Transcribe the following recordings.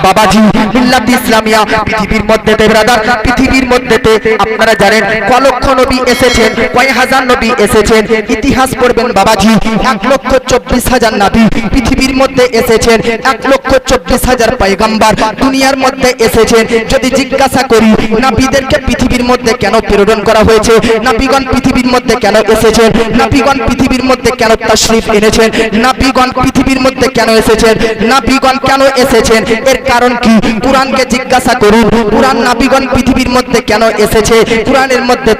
বাবাজি মিল্লাত ইসলামিয়া পৃথিবীর মধ্যে ব্রাদার, পৃথিবীর মধ্যে আপনারা জানেন কলক্ষ নবী এসেছেন, কয় হাজার নবী এসেছেন। ইতিহাস পড়বেন বাবাজি, 1,24,000 নবী পৃথিবীর মধ্যে এসেছেন, 1,24,000 পয়গম্বর দুনিয়ার মধ্যে এসেছেন। যদি জিজ্ঞাসা করি নবীদেরকে পৃথিবীর মধ্যে কেন প্রেরণ করা হয়েছে, নবীগণ পৃথিবীর মধ্যে কেন এসেছেন, নবীগণ পৃথিবীর মধ্যে কেন তাশরীফ এনেছেন, নবীগণ পৃথিবীর মধ্যে কেন এসেছেন, নবীগণ কেন এসেছেন, এর কারণ কি? কুরআনকে জিজ্ঞাসা করুন, কুরআন নবীগণ পৃথিবীর মধ্যে কেন এসেছে। কুরআনের মধ্যে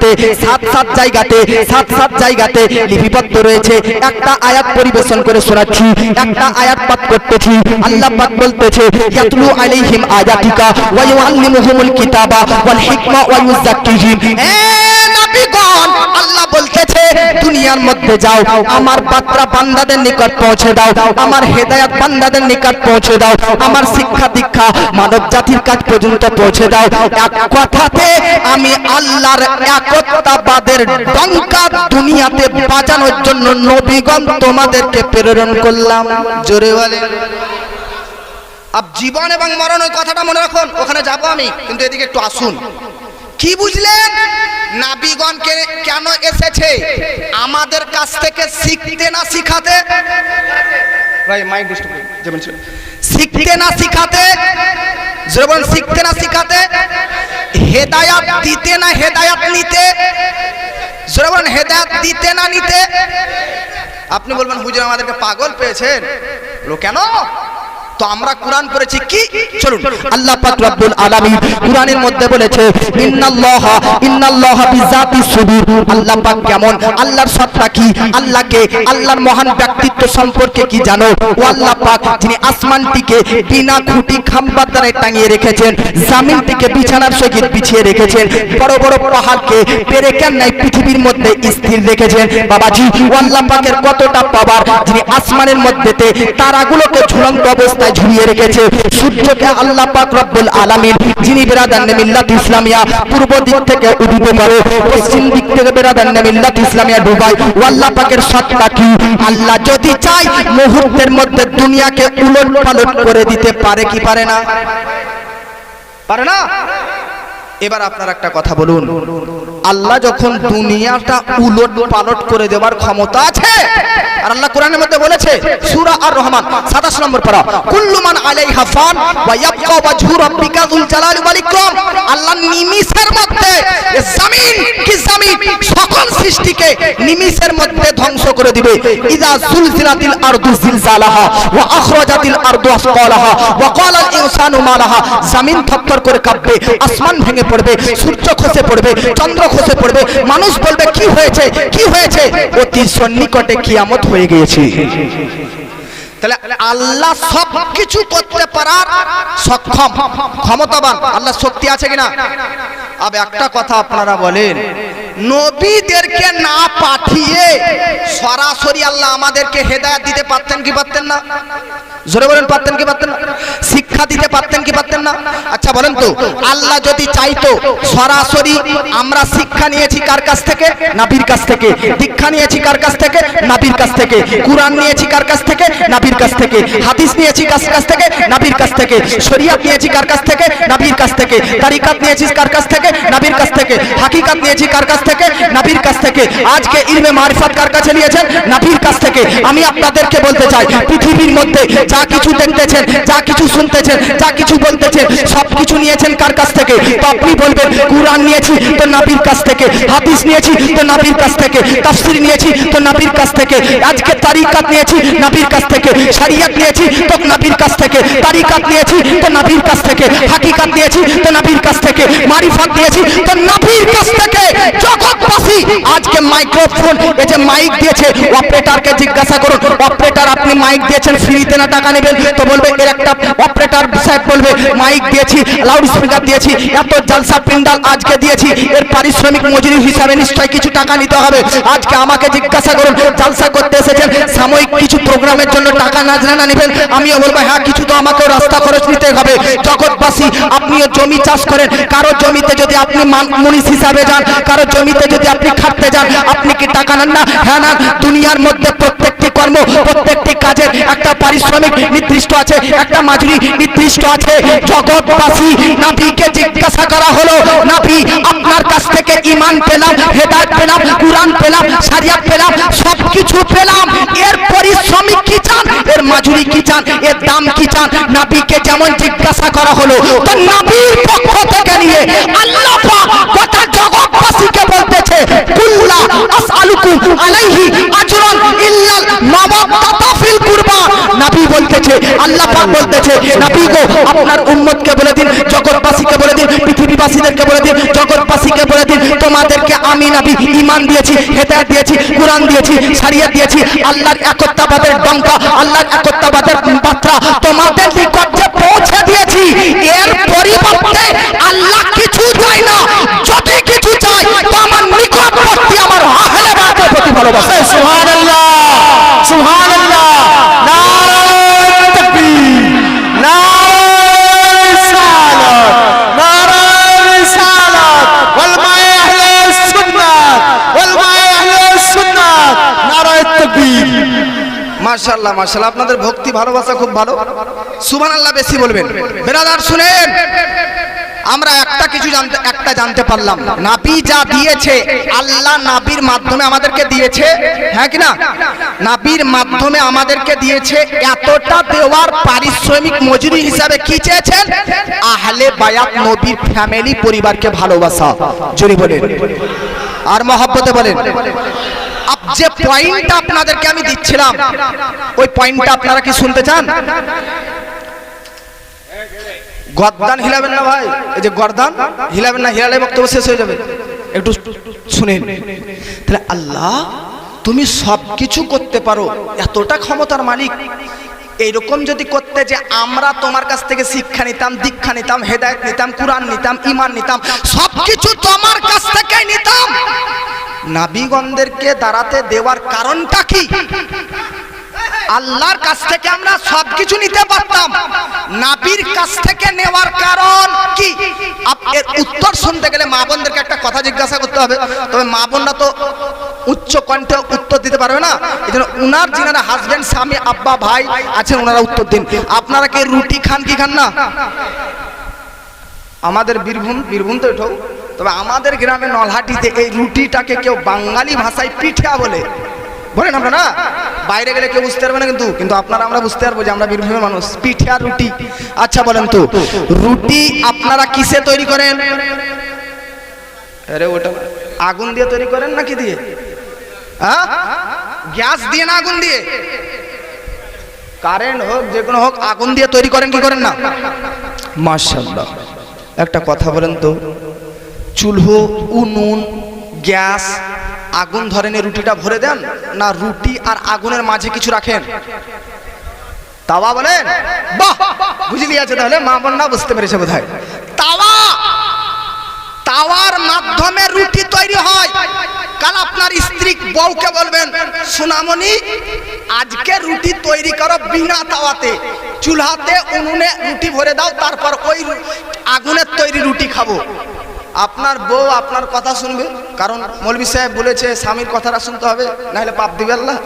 7 জায়গাতে লিপিবদ্ধ রয়েছে। একটা আয়াত পরিবেশন করে শোনাচ্ছি, একটা আয়াত পাঠ করতেছি। আল্লাহ পাক বলতেছে ইয়াতলু আলাইহিম আয়াতিকা ওয়া ইউআল্লিমুহুমুল কিতাবা ওয়াল হিকমা ওয়া ইউযাক্কিহিম। নবীগণ আল্লাহ বলতেছে দুনিয়ার মধ্যে যাও, আমার বার্তা বান্দাদের নিকট পৌঁছে দাও, আমার হেদায়েত বান্দাদের নিকট পৌঁছে দাও, আমার শিক্ষা দীক্ষা মানব জাতির কাছ পর্যন্ত পৌঁছে দাও। এক কথাতে আমি আল্লাহর একত্ববাদের ডঙ্কা দুনিয়াতে বাজানোর জন্য নবীগণ তোমাদেরকে প্রেরণ করলাম। জোরে বলেন। আব জীবন এবং মরণের কথাটা মনে রাখুন, ওখানে যাব আমি, কিন্তু এদিকে একটু আসুন। কি বুঝলেন? নবীগণকে কেন এসেছে? আমাদের কাছ থেকে শিখতে না শিখাতে, ভাই মাইক ডিস্টার্ব করে যেমন ছিল, শিখতে না শিখাতে, যেমন শিখতে না শিখাতে, হেদায়েত দিতে না হেদায়েত নিতে, যেমন হেদায়েত দিতে না নিতে। আপনি বলবেন হুজুর আমাদেরকে পাগল পেয়েছেন, কেন? তো আমরা কোরআন পড়েছি কি? চলুন, আল্লাহ পাক রব্বুল আলামিন কোরআনের মধ্যে বলেছে ইন্নাল্লাহা বিযাতিস সুদূর। আল্লাহ পাক কেমন, আল্লাহর সত্তা কি, আল্লাহকে, আল্লাহর মহান ব্যক্তিত্ব সম্পর্কে কি জানো? ও আল্লাহ পাক যিনি আসমানটিকে বিনা খুঁটি খাম্বার দ্বারা টাঙিয়ে রেখেছেন, জমিনটিকে বিছানার সহিত বিছিয়ে রেখেছেন, বড় বড় পাহাড়কে পেরেকের ন্যায় পৃথিবীর মধ্যে স্থির রেখেছেন। বাবাজি ও আল্লাহ পাকের কতটা পাওয়ার, যিনি আসমানের মধ্যে তারাগুলোকে ঝুলন্ত অবস্থায় ঝুলিয়ে রেখেছে। সূর্যকে আল্লাহ পাক রব্বুল আলামিন যিনি বেরাদান মিল্লাত ইসলামিয়া পূর্ব দিক থেকে উদিত করে, পশ্চিম দিক থেকে বেরাদান মিল্লাত ইসলামিয়া ডুবায়। ও আল্লাহ পাকের সত্তা কি? আল্লাহ যদি চায় মুহূর্তের মধ্যে দুনিয়াকে উলট পালট করে দিতে পারে কি পারে না? পারে না? এবার আপনার একটা কথা বলুন, আল্লাহ যখন দুনিয়াটা উলট পালট করে দেওয়ার ক্ষমতা আছে, আর আল্লাহ কোরআনের মধ্যে বলেছে সূরা আর-রহমান 27 নম্বর পারা, কুল্লু মান আলাইহা ফান ওয়া ইয়াবকা ওয়াজহু রাব্বিকা যুল জালালি ওয়াল ইকরাম। আল্লাহ নিমিষের মধ্যে জমিন কি জমিন সকল সৃষ্টিকে নিমিষের মধ্যে ধ্বংস করে দিবে। ইযা যুলজিলাতিল আরদু জিলজালাহা ওয়া আখরাজাতিল আরদু আসকালাহা ওয়া ক্বালাল ইনসানু মা লাহা। জমিন থরথর করে কাঁপবে, আসমান ভেঙে পড়বে, সূর্য খসে পড়বে, চন্দ্র খসে পড়বে, মানুষ বলবে কি হয়েছে, কি হয়েছে? অতি সন্নিকটে কিয়ামত হয়ে গিয়েছে। তাহলে আল্লাহ সব কিছু করতে পারার সক্ষম, ক্ষমতাবান। আল্লাহ শক্তি আছে কিনা? আবে একটা কথা আপনারা বলেন, নবীদেরকে না পাঠিয়ে সরাসরি আল্লাহ আমাদেরকে হেদায়েত দিতে পারতেন কি পারতেন না? জোরে বলেন, পারতেন কি পারতেন না? শিক্ষা দিতে পারতেন কি পারতেন না? আচ্ছা বলেন তো, আল্লাহ যদি চাইতো সরাসরি, আমরা শিক্ষা নিয়েছি কার কাছ থেকে? নবীর কাছ থেকে। দীক্ষা নিয়েছি কার কাছ থেকে? নবীর কাছ থেকে। কুরআন নিয়েছি কার কাছ থেকে? নবীর কাছ থেকে। হাদিস নিয়েছি কার কাছ থেকে? নবীর কাছ থেকে। শরীয়ত নিয়েছি কার কাছ থেকে? নবীর কাছ থেকে। তরিকত নিয়েছি কার কাছ থেকে? নবীর কাছ থেকে। হাকিকত নিয়েছি কার কাছ থেকে? নবীর কাছ থেকে। আজকে ইলমে মারিফাত কার কাছে নিয়েছেন? নবীর কাছ থেকে। আমি আপনাদেরকে বলতে চাই, পৃথিবীর মধ্যে যা কিছু দেখতেছেন, যা কিছু শুনতেছেন, যা কিছু বলতেছেন, সব কিছু নিয়েছেন কার কাছ থেকে? তো আপনি বলবেন কুরআন নিয়েছি তো নবীর কাছ থেকে, হাদিস নিয়েছি তো নবীর কাছ থেকে, তাফসীর নিয়েছি তো নবীর কাছ থেকে, আজকে তরিকত নিয়েছি নবীর কাছ থেকে, শরীয়ত নিয়েছি তো নবীর কাছ থেকে, তরিকত নিয়েছি তো নবীর কাছ থেকে, হাকিকত নিয়েছি তো নবীর কাছ থেকে, মারিফত নিয়েছি তো নবীর কাছ থেকে। জগৎবাসী আজকে মাইক্রোফোন, এই যে মাইক দিয়েছে, অপারেটরকে জিজ্ঞাসা করুন, অপারেটর আপনি মাইক দিয়েছেন ফ্রিতে না টাকা নেবেন? তো বলবে, এর একটা অপারেটর সাহেব বলবে বলবে মাইক দিয়েছি, লাউড স্পিকার দিয়েছি, এত জালসা প্যান্ডেল আজকে দিয়েছি, এর পারিশ্রমিক মজুরি হিসাবে নিশ্চয়ই কিছু টাকা নিতে হবে। আজকে আমাকে জিজ্ঞাসা করুন জালসা করতে এসেছেন, সাময়িক কিছু প্রোগ্রামের জন্য টাকা না নেবেন? আমিও বলবো হ্যাঁ, কিছু তো আমাকেও রাস্তা খরচ নিতে হবে। জগৎবাসী, আপনিও জমি চাষ করেন, কারো জমিতে যদি আপনি মুনিশ হিসাবে যান, কারো জমিতে যদি আপনি খাটতে যান, আপনি কি টাকা নেন না? হ্যাঁ না। দুনিয়ার মধ্যে প্রত্যেকটি কর্ম, প্রত্যেকটি কাজের একটা পারিশ্রমিক নির্দিষ্ট আছে, একটা মজুরি নির্দিষ্ট আছে। জগৎবাসী, নবীকে জিজ্ঞাসা করা হলো, নবী আপনার কাছ থেকে ঈমান পেলাম, হেদায়েত পেলাম, কুরআন পেলাম, শরিয়ত পেলাম, সবকিছু পেলাম, এর পারিশ্রমিক কি চান, এর মজুরি কি চান, এর দাম কি চান? নবীকে যেমন জিজ্ঞাসা করা হলো, তো নবীর পক্ষ থেকে নিয়ে আল্লাহ পাক গোটা জগৎবাসীকে বলতেছে, কুল্লা আসআলুকুম আলাইহি আজরান ইল্লাল মাওয়াদ্দাতা ফিল কুরবা। নবী বলতেছে, আল্লাহ পাক বলতেছে, নবী গো আপনার উম্মতকে বলে দিন, জগৎবাসীকে বলে দিন, পৃথিবীবাসীদেরকে বলে দিন, জগৎবাসীকে বলে দিন, তোমাদেরকে আমি নবী ঈমান দিয়েছি, হেদায়েত দিয়েছি, কুরআন দিয়েছি, শরিয়ত দিয়েছি, আল্লাহর একত্ববাদের ডঙ্কা, আল্লাহর একত্ববাদের বার্তা তোমাদের নিকটে পৌঁছে দিয়েছি। এর পরিবর্তে আল্লাহ কিছু চাই না, যদি কিছু চাই তো আমার নিকটবর্তী আমার আহলে বায়তের প্রতি ভালোবাসা। সুবহানাল্লাহ, সুবহানাল্লাহ, নারায়ে তাকবীর, নারায়ে রিসালাত, নারায়ে রিসালাত, উলামায়ে আহলে সুন্নাত, উলামায়ে আহলে সুন্নাত, নারায়ে তাকবীর। মাশাআল্লাহ, মাশাআল্লাহ, আপনাদের ভক্তি ভালোবাসা খুব ভালো। সুবহানাল্লাহ বেশি বলবেন। ব্রাদার শুনেন, আমরা একটা জানতে পারলাম, নবী যা দিয়েছে আল্লাহ নবীর মাধ্যমে আমাদেরকে দিয়েছে, হ্যাঁ কি না? নবীর মাধ্যমে আমাদেরকে দিয়েছে, এতটা দেওয়ার পারিশ্রমিক মজুরি হিসাবে কি চেয়েছেন? আহলে বায়াত, নবীর ফ্যামিলি, পরিবারকে ভালোবাসা। জোরে বলেন আর মহব্বতে বলেন। যে পয়েন্টটা আপনাদেরকে আমি দিচ্ছিলাম, ওই পয়েন্টটা আপনারা কি শুনতে চান? গর্দান হিলাবেন না ভাই, এই যে গর্দান হিলাবেন না, হিলালে বক্তব্য শেষ হয়ে যাবে। একটু শুনেন। তাহলে আল্লাহ তুমি সবকিছু করতে পারো, এতটা ক্ষমতার মালিক, এইরকম যদি করতে যে আমরা তোমার কাছ থেকে শিক্ষা নিতাম, দীক্ষা নিতাম, হেদায়েত নিতাম, কুরআন নিতাম, ঈমান নিতাম, সবকিছু তোমার কাছ থেকে নিতাম, নবীগণদেরকে দাঁড়াতে দেওয়ার কারণটা কি? আল্লাহর কাছ থেকে আমরা সবকিছু নিতে পারতাম, নবীর কাছ থেকে নেওয়ার কারণ কি? এর উত্তর শুনতে গেলে মা বোনদেরকে একটা কথা জিজ্ঞাসা করতে হবে। তবে মা বোনরা তো উচ্চ কণ্ঠে উত্তর দিতে পারবে না, এই জন্য উনার যিনারা হাজবেন্ড, স্বামী, আব্বা, ভাই আছেন, ওনারা উত্তর দিন। আপনারা কি রুটি খান কি খান না? আমাদের বীরভূম তো এটাও, তবে আমাদের গ্রামে নলহাটিতে এই রুটিটাকে কেউ বাঙালি ভাষায় পিঠা বলে, বলেন আমরা না? বাইরে গেলে কেউ বুঝতে পারবে না, কিন্তু আপনারা আমরা বুঝতে পারবো যে আমরা বীরভূমের মানুষ। পিঠে আর রুটি। আচ্ছা বলেন তো, রুটি আপনারা কিসে তৈরি করেন? আরে ওটা আগুন দিয়ে তৈরি করেন নাকি দিয়ে? হ্যাঁ, গ্যাস দিয়ে না আগুন দিয়ে? কারেন্ট হোক যে কোনো হোক, আগুন দিয়ে তৈরি করেন কি করেন না? মাশাআল্লাহ। একটা কথা বলেন তো, চুলহো, উনুন, গ্যাস, আগুন ধরেন রুটিটা ভরে দেন, না রুটি আর আগুনের মাঝে কিছু রাখেন? তাওয়া বলেন? বাহ, বুঝে গিয়েছে তাহলে, মা বোন না বুঝতে পেরেছে বোধহয়। তাওয়ার মাধ্যমে রুটি তৈরি হয়। কাল আপনার স্ত্রী বউকে বলবেন, সোনামণি আজকে রুটি তৈরি করো বিনা তাওয়াতে, চুলাতে উনুনে রুটি ভরে দাও, তারপর ওই আগুনের তৈরি রুটি খাবো। আপনার বউ আপনার কথা শুনবে, কারণ মৌলভী সাহেব বলেছে স্বামীর কথাটা শুনতে হবে, নাহলে পাপ দিবে আল্লাহ।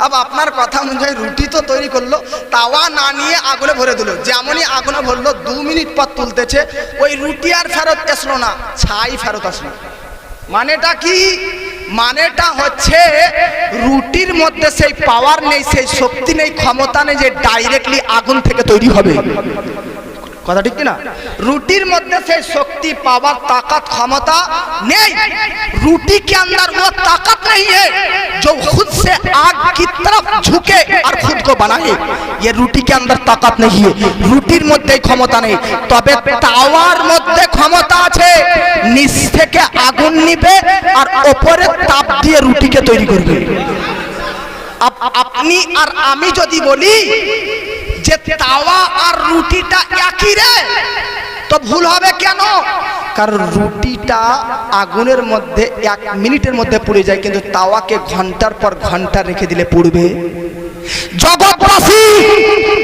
अब আপনার কথা অনুযায়ী রুটি তো তৈরি করলো, তাওয়া না নিয়ে আগুনে ভরে দিল, যেমনই আগুনে ভরলো 2 মিনিট পর তুলতেছে, ওই রুটি আর ফেরত আসলো না, ছাই ফেরত আসলো। মানেটা কি? মানেটা হচ্ছে রুটির মধ্যে সেই পাওয়ার নেই, সেই শক্তি নেই, ক্ষমতা নেই যে ডাইরেক্টলি আগুন থেকে তৈরি হবে। কথা ঠিক কিনা? রুটির মধ্যে সেই শक्ति, पावर, ताकत, क्षमता नहीं। रूटी के अंदर वो ताकत नहीं है जो खुद से आग की तरफ झुके और खुद को बनाए। ये रूटी के अंदर ताकत नहीं है, रूटीर मध्य क्षमता नहीं। तबे तावार मध्य क्षमता আছে, নিচ থেকে আগুন নিবে আর উপরে তাপ দিয়ে রুটিকে তৈরি করবে। আপনি আর আমি যদি বলি যে তাওয়া আর রুটিটা একই রে, তো ভুল হবে কেন? কারণ রুটিটা আগুনের মধ্যে 1 মিনিটের মধ্যে পুড়ে যায়, কিন্তু তাওয়াকে ঘন্টার পর ঘন্টা রেখে দিলে পুড়বে। জগৎবাসী,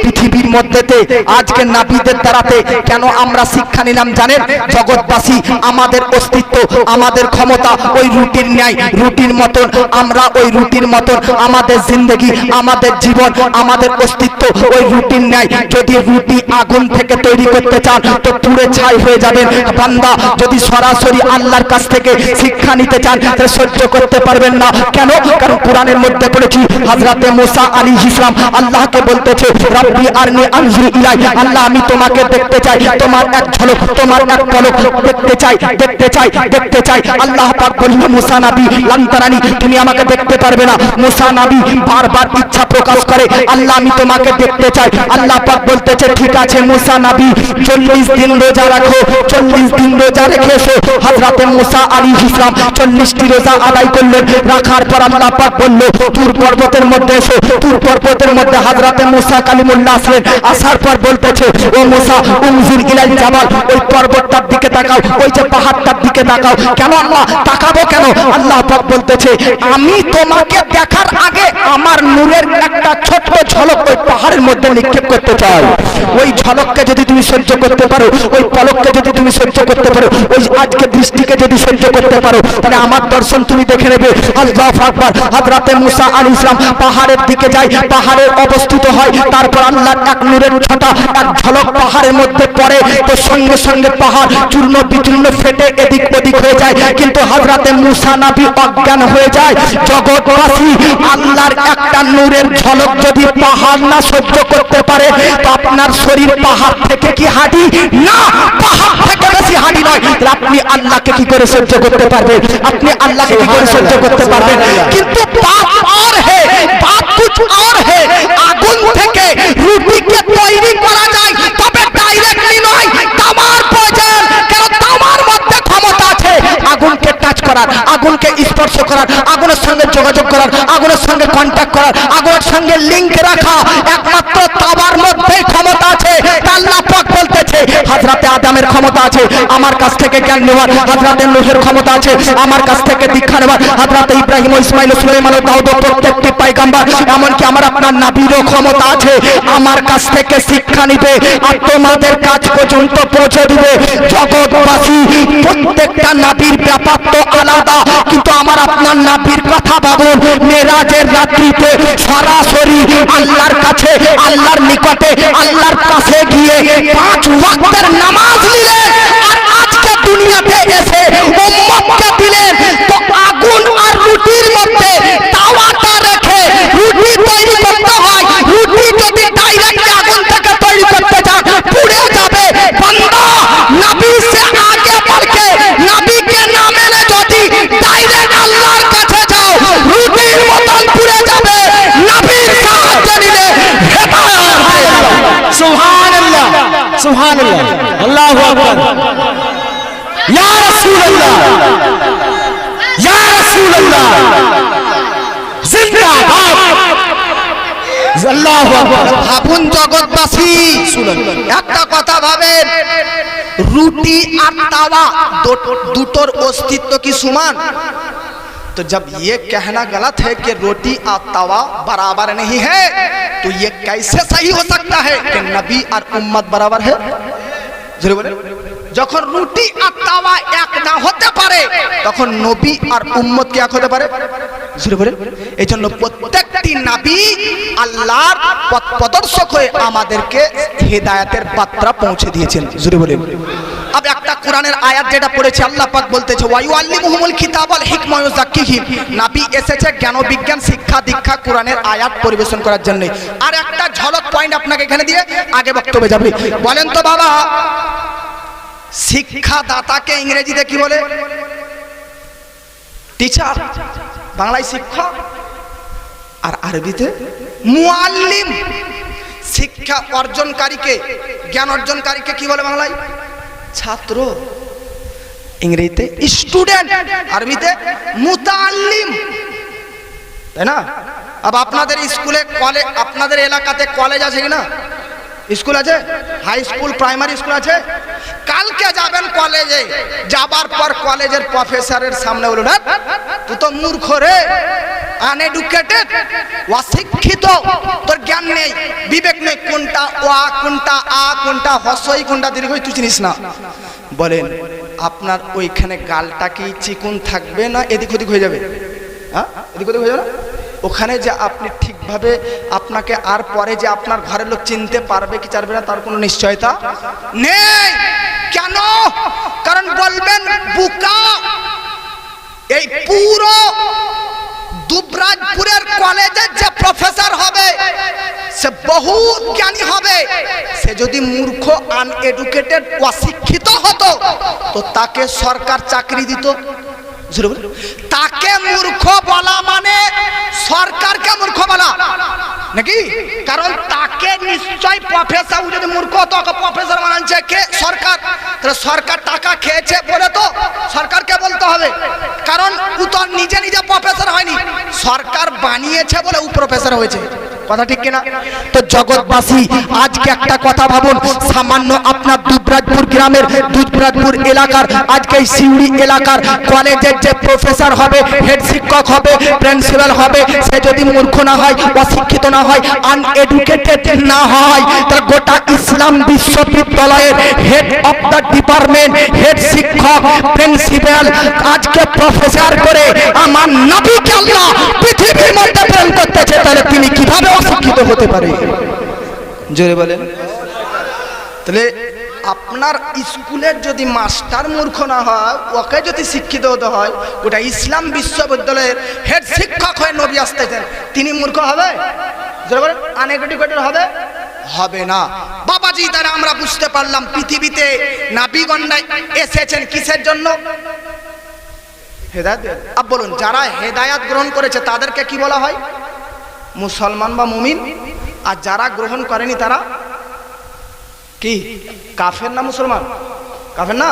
পৃথিবীর মধ্যেতে আজকে নাবিদের দ্বারাতে কেন আমরা শিক্ষা নিলাম জানেন? জগৎবাসী, আমাদের অস্তিত্ব, আমাদের ক্ষমতা ওই রুটির ন্যায়, রুটির মতন আমরা ওই রুটির মতন আমাদের জিন্দগি, আমাদের জীবন, আমাদের অস্তিত্ব ওই রুটির ন্যায়। যদি রুটি আগুন থেকে তৈরি করতে চান তো পুড়ে ছাই হয়ে যাবেন। বান্দা যদি সরাসরি আল্লাহর কাছ থেকে শিক্ষা নিতে চান তাহলে সহ্য করতে পারবেন না। কেন? কারণ কোরআনের মধ্যে পড়েছি হযরতে মুসা আলাইহিস সালাম আল্লাহকে বলতেছে, রব্বি আরনি আনজুর ইলাই, আল্লাহ আমি তোমাকে দেখতে চাই, তোমার এক ঝলক, তোমার এক পলক দেখতে চাই, দেখতে চাই, দেখতে চাই। আল্লাহ পাক বললেন, মুসা নবী লান তারানি, তুমি আমাকে দেখতে পারবে না। মুসা নবী বারবার ইচ্ছা প্রকাশ করে, আল্লাহ আমি তোমাকে দেখতে চাই। আল্লাহ পাক বলতেছে, ঠিক আছে মুসা নবী 40 দিন রোজা রাখো, 40 দিন রোজা রেখে এসো। হযরতে মুসা আলাইহিস সালাম 40টি রোজা আদায় করলেন। রাখার পর আল্লাহ পাক বলল, তুর পর্বতের মধ্যে এসো। তুর পর্বতের মধ্যে হযরতে মুসা কালিমুল্লাহ আসলেন। আসার পর বলতেছে, ও মুসা উনজুর ইলাল জাবাল, ওই পর্বতটার দিকে তাকাও, ওই যে পাহাড়টার দিকে তাকাও। কেন আল্লাহ? তাকাবো কেন? আল্লাহ পাক বলতেছে, আমি তোমাকে দেখার আগে আমার নূরের একটা ছোট্ট ঝলক ওই পাহাড়ের মধ্যে নিক্ষেপ করতে চাই। ওই ঝলককে যদি তুমি সহ্য করতে পারো, ওই পলককে যদি তুমি সহ্য করতে পারো, ওই আজকে দৃষ্টিকে যদি সহ্য করতে পারো, তাহলে আমার দর্শন তুমি দেখে নেবে। আল্লাহু আকবার। হযরতে মুসা আলাইহিস সালাম পাহাড়ের দিকে যায়, পাহাড়ে অবস্থিত হয়। তারপর আল্লাহর এক নূরের ছটা, এক ঝলক পাহাড়ের মধ্যে পড়ে, তো সঙ্গে সঙ্গে পাহাড় চূর্ণ বিচূর্ণ ফেটে এদিক ওদিক হয়ে যায়। কিন্তু হযরতে মুসা নবী অজ্ঞান হয়ে যায়। জগৎবাসী, আল্লাহর একটা নূরের ঝলক যদি পাহাড় না সহ্য করতে পারে, তো আপনার শরীর পাহাড় থেকে কি হাঁটি? না, পাহাড় থেকে বেশি হাঁটি নয়। তাহলে আপনি আল্লাহকে কি করে সহ্য করতে পারবেন? আপনি আল্লাহকে কি করে সহ্য করতে পারবেন? কিন্তু বাত और है, बात कुछ और है। আগুন থেকে রুটিকে তৈরি করা যায়, তবে ডাইরেক্টলি নয়, তামার প্রয়োজন। কারণ তামার মধ্যে ক্ষমতা আছে আগুনকে টাচ করার, আগুনকে স্পর্শ করার, আগুনের সঙ্গে যোগাযোগ করার, আগুনের সঙ্গে কন্ট্যাক্ট করার, আগুনের সঙ্গে লিংক রাখা। একমাত্র তামার মধ্যেই ক্ষমতা আছে। আল্লাহ পাক বলতেছে, হযরতে আদমের ক্ষমতা আছে আমার কাছ থেকে জ্ঞান নেওয়ার, হযরতে নূহের ক্ষমতা আছে আমার কাছ থেকে দীক্ষা নেওয়ার, হযরতে ইব্রাহিম ও ইসমাইল ও সুলাইমান ও দাউদ প্রত্যেকটি পয়গম্বর, এমনকি আমার আপনার নবীরও ক্ষমতা আছে আমার কাছ থেকে শিক্ষা নিবে আর তোমাদের কাজ পর্যন্ত পৌঁছে দিবে। জগৎবাসী, প্রত্যেকটা নবীর ব্যাপার তো আলাদা, কিন্তু আমার আপনার নবীর কথা ভাবুন। মেরাজের রাত্রিতে সরাসরি আল্লাহর কাছে, আল্লাহর নিকটে, আল্লাহর কাছে গিয়ে 5 ওয়াক্তের নামাজ নিলেন। আর আজকে দুনিয়াতে এসে উম্মতকে দিলেন। তো আগুন আর রুটির মধ্যে তাওয়াটা রেখে রুটি তৈরি করতে হয়। রুটি যদি ডাইরেক্ট আগুন থেকে তৈরি করতে চান, পুড়ে যাবে। বান্দা, নবী সে আগে बढ़के নবী के না মেনে যদি ডাইরেক্ট আল্লাহর কাছে যাও, রুটির মতন পুড়ে যাবে। নবীর সাহায্য নিলে হেদায়েত হয়ে যাবে। সুবহানাল্লাহ, সুবহানাল্লাহ, আল্লাহু আকবার। ইয়া রাসূলুল্লাহ, ইয়া রাসূলুল্লাহ, জিন্দাবাদ। আল্লাহু আকবার। ভাবুন জগৎবাসী, একটা কথা ভাবেন, রুটি আর তাওয়া দুটোর अस्तित्व की समान। तो जब ये कहना गलत है कि रोटी और तवा बराबर नहीं है, तो ये कैसे सही हो सकता है कि नबी और उम्मत बराबर है? जरूर बोले। যখন রুটি আর তাওয়া এক না হতে পারে, তখন নবী আর উম্মত কি এক হতে পারে? জোরে বলেন। এইজন্য প্রত্যেকটি নবী আল্লাহর পথ প্রদর্শক হয়ে আমাদেরকে হেদায়েতের বার্তা পৌঁছে দিয়েছেন। জোরে বলেন। अब একটা কোরআনের আয়াত যেটা পড়েছে, আল্লাহ পাক বলতেছে, ওয়া ইউআল্লিমুহুমুল কিতাব ওয়াল হিকমা ওয়া ইউযাক্কিহিম। নবী এসেছে জ্ঞান বিজ্ঞান শিক্ষা দীক্ষা কোরআনের আয়াত পরিবেশন করার জন্য। আর একটা ঝলক পয়েন্ট আপনাকে এখানে দিয়ে আগে বক্তব্যে যাবে। বলেন তো বাবা, শিক্ষাদাতাকে ইংরেজিতে কি বলে? টিচার। বাংলায় শিক্ষক, আর আরবিতে মুআল্লিম। শিক্ষা অর্জনকারীকে, জ্ঞান অর্জনকারীকে কি বলে বাংলায়? ছাত্র। ইংরেজিতে স্টুডেন্ট, আরবিতে মুতাআল্লিম, তাই না? अब আপনাদের স্কুলে কলেজ, আপনাদের এলাকাতে কলেজ আছে কি না? স্কুল আছে, হাই স্কুল, প্রাইমারি স্কুল আছে। কালকে যাবেন কলেজে, যাবার পর কলেজের প্রফেসরের সামনে বলুন, তুই তো মূর্খ রে, আনএডুকেটেড, অশিক্ষিত, তোর জ্ঞান নেই, বিবেক নেই, কোনটা ওয়া, কোনটা আ, কোনটা হ্রস্বই, কোনটা দীর্ঘই তুই চিনিস না। বলেন আপনার ওইখানে গালটা কি চিকুন থাকবে না এদিক ওদিক হয়ে যাবে? হ্যাঁ, এদিক ওদিক হয়ে যাবে না? ওখানে যে আপনি ঠিকভাবে, আপনাকে আর পরে যে আপনার ঘরের লোক চিনতে পারবে কি পারবে না তার কোনো নিশ্চয়তা নেই। কেন? কারণ বলবেন বুকা, এই পুরো দুবরাজপুরের কলেজের যে প্রফেসর হবে সে বহুত জ্ঞানী হবে। সে যদি মূর্খ, আনএডুকেটেড, অশিক্ষিত হতো তো তাকে সরকার চাকরি দিত। তাকে মূর্খ বলা মানে সরকারকে মূর্খ বলা নাকি? কারণ তাকে নিশ্চয় প্রফেসর, যদি মূর্খ হতো প্রফেসর বানাচ্ছে কে? সরকার। তাহলে সরকার টাকা খেয়েছে বলে তো সরকারকে বলতে হবে, কারণ ও তো নিজে নিজে প্রফেসর হয়নি, সরকার বানিয়েছে বলে ও প্রফেসর হয়েছে। কথা ঠিক কিনা? তো জগৎবাসী আজকে একটা কথা ভাবুন, সামান্য আপনার দুবরাজপুর গ্রামের, দুবরাজপুর এলাকার, আজকে এই সিউড়ি এলাকার কলেজের যে প্রফেসর হবে, হেড শিক্ষক হবে, প্রিন্সিপাল হবে, সে যদি মূর্খ না হয়, অশিক্ষিত না হয়, আনএডুকেটেড না হয়, তাহলে গোটা ইসলাম বিশ্ববিদ্যালয়ের head of the department, head শিক্ষক, প্রিন্সিপাল আজকে প্রফেসর করে আমার নবীকে আল্লাহ পৃথিবীর মধ্যে প্রেরণ করতেছে, তাহলে তিনি কিভাবে অশিক্ষিত হতে পারে? জোরে বলেন। তাহলে আপনার স্কুলের যদি মাস্টার মূর্খ না হয়, ওকে যদি শিক্ষিত হতে হয়, ওটা ইসলাম বিশ্ববিদ্যালয়ের হেড শিক্ষক হয়ে নবী আসতেছেন, তিনি মূর্খ হবে? জোরে বলেন। আনএডুকেটেড হবে? হবে না। বাবাজি দ্বারা আমরা বুঝতে পারলাম পৃথিবীতে নবীগণরা এসেছেন কিসের জন্য? হেদায়েত। আব বলুন, যারা হেদায়েত গ্রহণ করেছে তাদেরকে কি বলা হয়? মুসলমান বা মুমিন। আর যারা গ্রহণ করেনি তারা কি? কাফের না মুসলমান? কাফের না।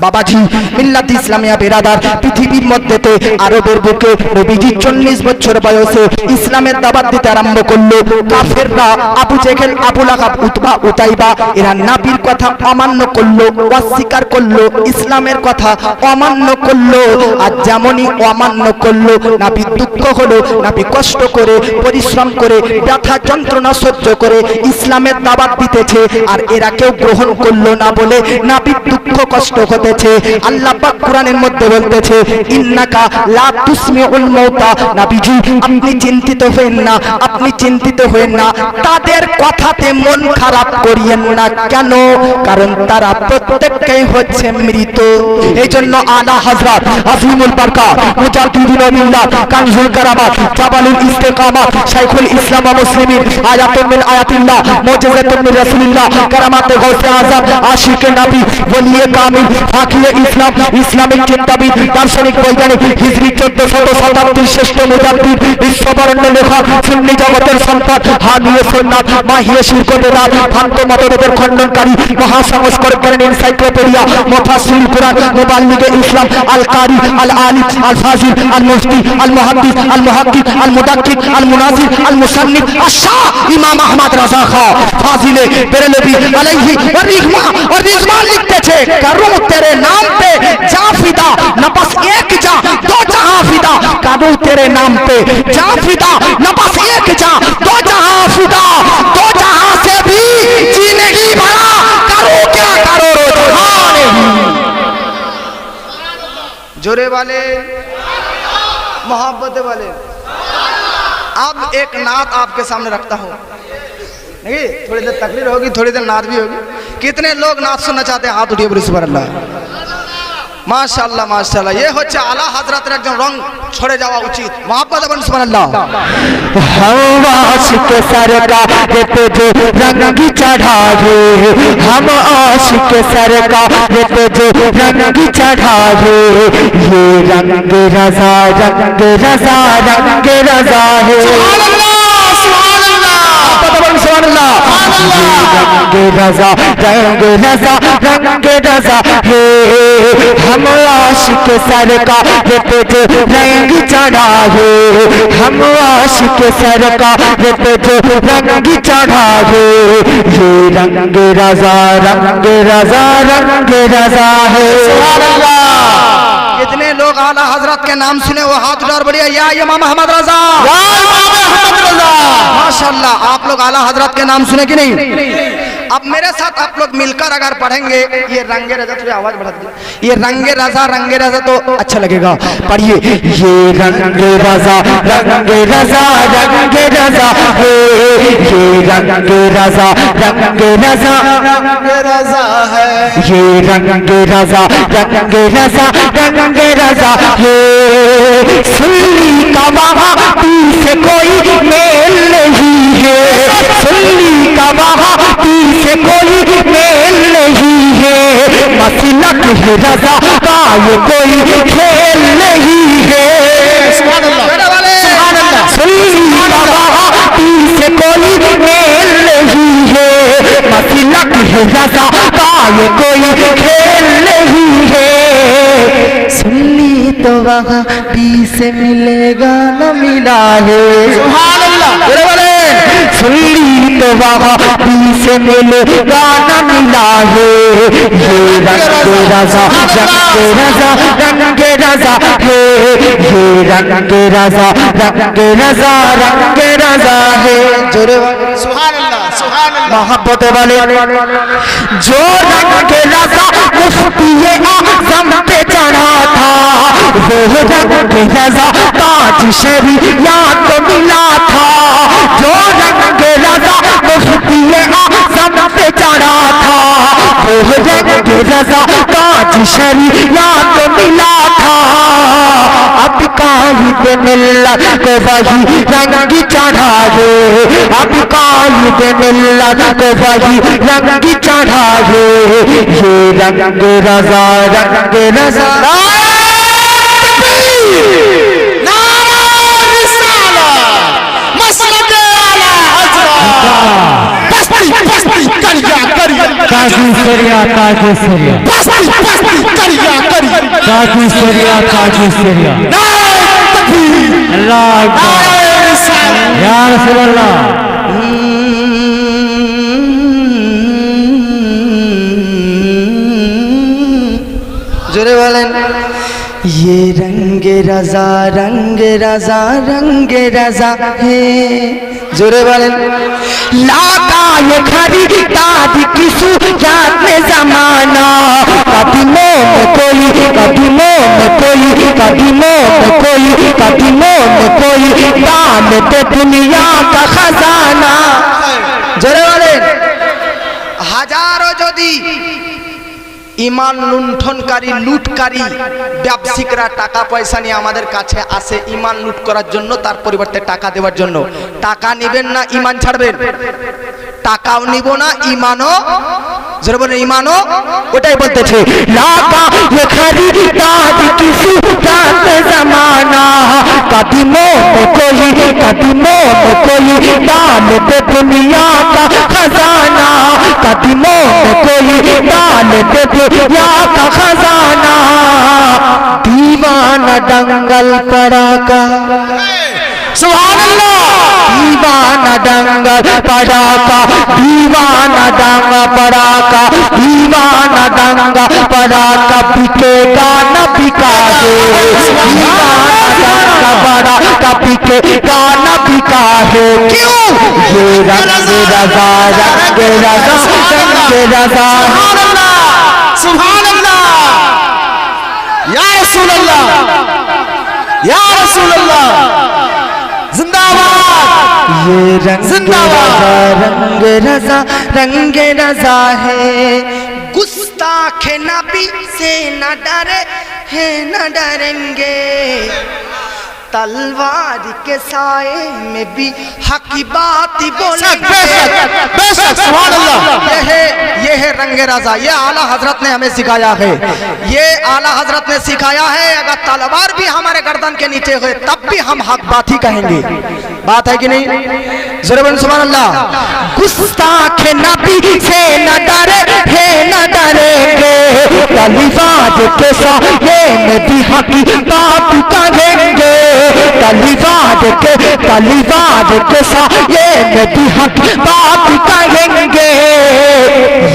বাবাজি মিল্লাত ইসলামিয়া বেরাদার, পৃথিবীর মধ্যেতে আরবের বুকে নবীজি 40 বছর বয়সে ইসলামের দাওয়াত দিতে আরম্ভ করলো। কাফেররা আবু জেহেল, আবু লাহাব, উতবা, উতাইবা এরা নবীর কথা অমান্য করলো, অস্বীকার করলো, ইসলামের কথা অমান্য করলো। আর যেমনই অমান্য করলো, নবী দুঃখ হলো, নবী কষ্ট করে, পরিশ্রম করে, ব্যথা যন্ত্রণা সহ্য করে ইসলামের দাওয়াত দিতেছে, আর এরা কেউ গ্রহণ করলো না বলে নবীর দুঃখ কষ্ট হতে। আল্লাহ পাক কোরআনের মধ্যে বলতেছে, ইন্নাকা লা তুসমিউল মাউতা, নবীজি আপনি চিন্তিত হবেন না, আপনি চিন্তিত হবেন না, তাদের কথাতে মন খারাপ করিয়েন না। কেন? কারণ তারা প্রত্যেকটাই হচ্ছে মৃত। এইজন্য আলা হযরত আজিমুল বারকাত মুজাদ্দিদুল মিল্লাহ কানজুল কারামাত জাবালুল ইস্তিকামাত শাইখুল ইসলাম ওয়া মুসলিমিন আয়াতুন মিন আয়াতিল্লাহ মুজিজাতুন মিন রাসূলিল্লাহ কারামাতে গাউসে আযম আশিকে নবী ওলিয়ে কামিল ফাকিয়ে ইসলাম, ইসলামিক চিন্তাবিদ, দার্শনিক, বৈজ্ঞানিক, হিজরি 1400 শতাব্দীর শ্রেষ্ঠ মুজাদ্দিদ, বিশ্ববরেণ্য লেখক, সুন্নি জগতের সম্পদ, হানিয়ে সুন্নাত, মাহিয়ে শিরকতে রাত, ভ্রান্ত মতবাদের খণ্ডনকারী, মহাসংস্কারক, এনসাইক্লোপিডিয়া, মুফাসসির কুরআন, মুবাল্লিগে ইসলাম, আল কারি, আল আলিম, আল ফাজিল, আল মুফতি, আল মুহাদ্দিস, আল মুহাক্কিক, আল মুদাক্কিক, আল মুনাজির, আল মুসান্নিফ, আশ-শাহ ইমাম আহমদ রাজা খাঁ ফাজিলে বেরেলভী আলাইহি ওয়া রিহমা ওয়া রিজওয়ান লিখতেছে, কারো तेरे नाम पे जा फिदा, न बस एक जा दो जहां फिदा, करो तेरे नाम पे जा फिदा, न बस एक जा दो जहां फिदा, दो जहां से भी जी नहीं भरा, करो क्या करो जहान ही। जोरे वाले मोहब्बत वाले। अब एक नात आपके सामने रखता हूँ, नहीं थोड़ी देर तकरीर होगी, थोड़ी देर नात भी होगी। कितने लोग नात सुनना चाहते हैं? हाथ उठिए, बोलिए सुभान अल्लाह। माशाअल्लाह माशाअल्लाह, ये होच्छे आला हजरतेर एकजन रंग छड़े जावा उचित। मोहब्बत बन सुभान अल्लाह। हम आशिक सरकार पे जो रंग चढ़ावे, हम आशिक सरकार पे जो रंग चढ़ावे, ये रंग रजा, रंग रजा, रंग रजा है। सुभान अल्लाह सुभान अल्लाह। सुभान अल्लाह। रंग रजा रंग रजा है हम आशिक सरकार पे जो रंग चढ़ा है हम आशिक सरकार पे जो रंग चढ़ा है ये रंग रजा रंग रजा है। सुभान अल्लाह। कितने लोग आला हजरत के नाम सुने वो हाथ उठा और बढ़िया या इमाम अहमद रजा, माशाअल्लाह। आप लोग आला हजरत के नाम सुने कि नहीं? अब मेरे साथ आप लोग मिलकर अगर पढ़ेंगे ये रंगे रजा, थोड़ी आवाज बढ़ा दीजिए, ये रंगे रजा तो अच्छा लगेगा। पढ़िए ये रंग रजा है ये रंग रजा है ये रंग रजा है। सुन्नी का वहाबी से कोई मेल नहीं है सुन्नी का वहाबी से कोई मेल नहीं है मसलक है रजा का ये कोई खेल नहीं है। सुभान अल्लाह। सुन्नी का वहाबी से कोई मेल नहीं है मसलक है रजा का ये कोई खेल नहीं है। सुन्नी तो वहाँ पी से मिलेगा न मिला है। सुभान अल्लाह। सुन्नी तो वहाँ पी से मिलेगा न मिला है ये रंग रजा है ये रंग रजा है। जोरे सुभान अल्लाह। मोहब्बत वाले जो रंग रजा मुफ्ती आज़म पे चढ़ा था वो रंग रजा ताज शरीयत को मिला था। जो रंग रजा मुफ्ती आज़म पे चढ़ा था वो रंग रजा ताज शरीयत को मिला था। अब कायद मिल्लत को वही रंग चढ़ा है अब कायद मिल्लत को वही रंग चढ़ा है ये रंग रजा काजी सरिया अल्लाह या रसूल अल्लाह। जोरे वाले ये रंग रजा है। जोरे वाले लाता ये खरीदाद की सूरत में जमाना कदमों में कोई दाम दे दुनिया का खजाना। जोरे वाले হাজারো যদি ইমান লুণ্ঠনকারী লুটকারী ব্যবসায়িকরা টাকা পয়সা নিয়ে আমাদের কাছে আসে ইমান লুট করার জন্য, তার পরিবর্তে টাকা দেওয়ার জন্য। টাকা নেবেন না ইমান ছাড়বেন, টাকাও নিব না ইমানও জোরে বলেন ইমানও ওটাই বলতেছে लाका ये खरीदाद की सूरत में जमाना कदमों में कोई डाल दे दुनिया का खजाना कदमों में कोई डाल दे दुनिया का खजाना। दीवाना दंगल पड़ा का सुभान अल्लाह। दीवाना दंगल पड़ा का दीवाना दंगा पड़ा का दीवाना दंगा पड़ा का बिकेगा न बिका है दीवाना दंगा पड़ा का बिकेगा न बिका है। क्यों ये रंग रजा सुभान अल्लाह या रसूल अल्लाह या रसूल अल्लाह जिंदाबाद। ये रंग रजा है गुस्ताखे नबी से न डरे हैं न डरेंगे। तलवार के साए में भी हक की बात ही बोलेंगे। ये है रंगे रजा। ये आला हजरत ने हमें सिखाया है, ये आला हजरत ने सिखाया है। अगर तलवार भी हमारे गर्दन के नीचे हुए तब भी हम हक बात ही कहेंगे। बात है कि नहीं? ज़रूर सुभान अल्लाह। गुस्ताख नबी से न डरे है न डरेंगे, तलवार के साए में भी हक की बात कहेंगे। तलवार के साए में भी हक की बात कहेंगे।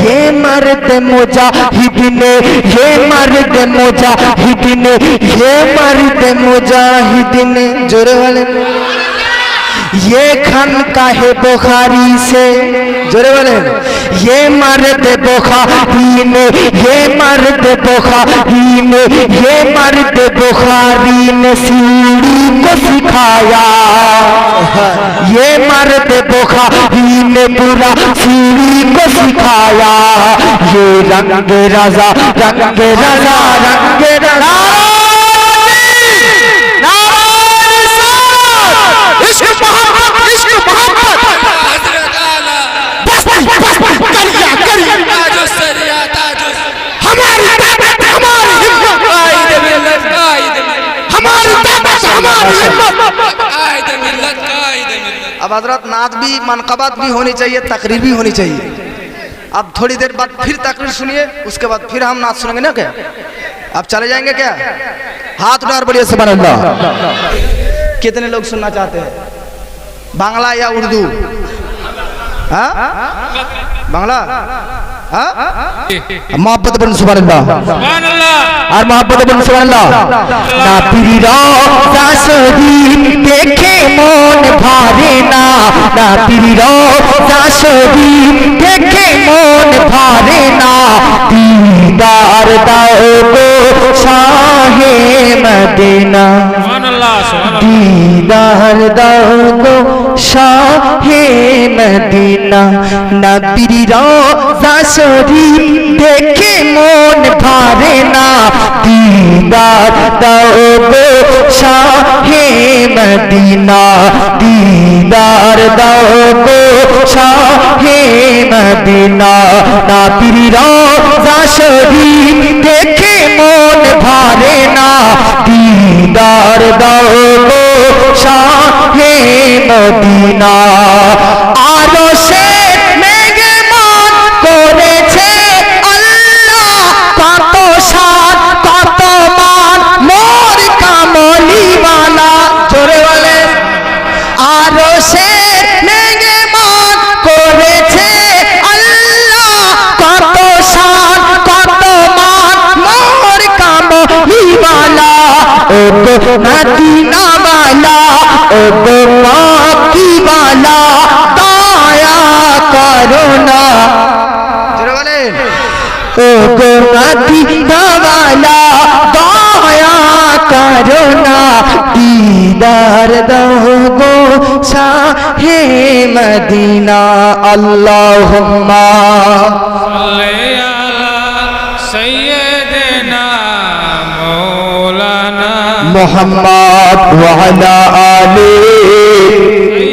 ये मर्द मुजाहिदीन, ये मर्द मुजाहिदीन, ये मर्द मुजाहिदीन, जोरे वाले ये खन का है बुखारी से, जोरे वाले ये मर्द बुखारी ने, ये मर्द बुखारी ने, ये मर्द बुखारी ने सीढ़ी को सिखाया। ये मर्द बुखारी ने पूरा सीढ़ी को सिखाया। ये रंग रजा, रंग रजा, रंग रजा। अब हजरत नात भी मनकबात भी होनी चाहिए, तकरीर भी होनी चाहिए। अब थोड़ी देर बाद फिर तकरीर सुनिए, उसके बाद फिर हम नात सुनेंगे ना। क्या अब चले जाएंगे क्या? हाथ उठा बढ़िया सुभान अल्लाह। कितने लोग सुनना चाहते हैं? बांग्ला या उर्दू? हाँ बांग्ला। मोहब्बत बन सुभान अल्लाह और मोहब्बत बन सुभान अल्लाह। ना पीरी रोज़ा शरीफ देखे मन भारे ना, ना पीरी रोज़ा शरीफ देखे मन भारे ना। दीदार दाओ गो शाहे मदीना, दीदार दाओ गो शाहे मदीना। ना पीरी रोज़ा शरीफ देखे मन भारे ना। दीदार दाओ गो शाहे मदीना, दीदार दाओ गो शाहे मदीना। ना पीरी रोज़ा शरीफ देखे मन भारे ना। दीदार दाओ गो शाहे मदीना। आरो से করেছে আল্লাহ কত সাত কত মান মোর কামলিওয়ালা, জোরে বলে। আরো সে মেঘমান করেছে আল্লাহ কত সাত কত মান মোর কামলিওয়ালা। ও গো মদিনাওয়ালা, ও গো মক্কিওয়ালা, দয়া করো না। ओ गो मदीनावाला दया करो ना। दीदार दो गो शाहे मदीना। अल्लाहुम्मा सल्ली अला सय्यिदना मौलाना मुहम्मद व अला आलिहि